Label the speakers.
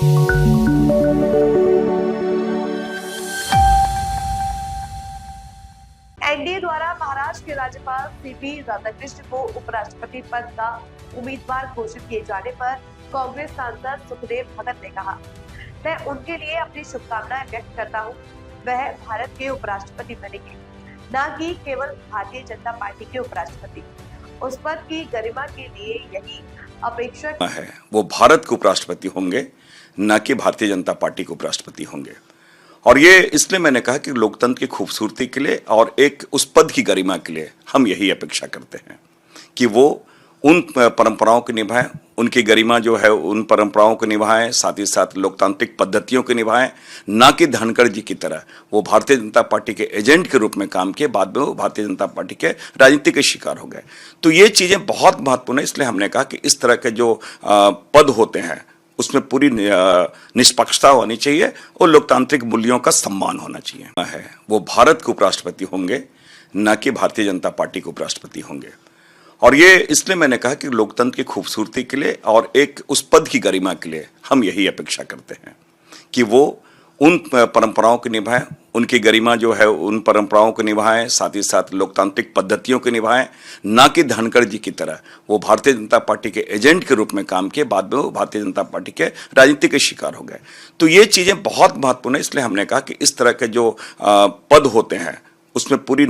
Speaker 1: NDA द्वारा महाराष्ट्र के राज्यपाल सीपी राधाकृष्ण को उपराष्ट्रपति पद का उम्मीदवार घोषित किए जाने पर कांग्रेस सांसद सुखदेव भगत ने कहा, मैं उनके लिए अपनी शुभकामनाएं व्यक्त करता हूं। वह भारत के उपराष्ट्रपति बनेंगे, न कि केवल भारतीय जनता पार्टी के उपराष्ट्रपति। उस पद की गरिमा के लिए यही अपेक्षा
Speaker 2: है वो भारत के उपराष्ट्रपति होंगे, न कि भारतीय जनता पार्टी के उपराष्ट्रपति होंगे। और ये इसलिए मैंने कहा कि लोकतंत्र की खूबसूरती के लिए और एक उस पद की गरिमा के लिए हम यही अपेक्षा करते हैं कि वो उन परंपराओं को निभाएं, उनकी गरिमा जो है उन परंपराओं को निभाएं, साथ ही साथ लोकतांत्रिक पद्धतियों को निभाएं, ना कि धनखड़ जी की तरह वो भारतीय जनता पार्टी के एजेंट के रूप में काम किए, बाद में वो भारतीय जनता पार्टी के राजनीति के शिकार हो गए। तो ये चीजें बहुत महत्वपूर्ण है, इसलिए हमने कहा कि इस तरह के जो पद होते हैं उसमें पूरी निष्पक्षता होनी चाहिए और लोकतांत्रिक मूल्यों का सम्मान होना चाहिए। है वो भारत के उपराष्ट्रपति होंगे, न कि भारतीय जनता पार्टी के उपराष्ट्रपति होंगे। और ये इसलिए मैंने कहा कि लोकतंत्र की खूबसूरती के लिए और एक उस पद की गरिमा के लिए हम यही अपेक्षा करते हैं कि वो उन परंपराओं को निभाएं, उनकी गरिमा जो है उन परंपराओं को निभाएं, साथ ही साथ लोकतांत्रिक पद्धतियों को निभाएं, ना कि धनखड़ जी की तरह वो भारतीय जनता पार्टी के एजेंट के रूप में काम किए, बाद में वो भारतीय जनता पार्टी के राजनीति के शिकार हो गए। तो ये चीजें बहुत महत्वपूर्ण है, इसलिए हमने कहा कि इस तरह के जो पद होते हैं उसमें पूरी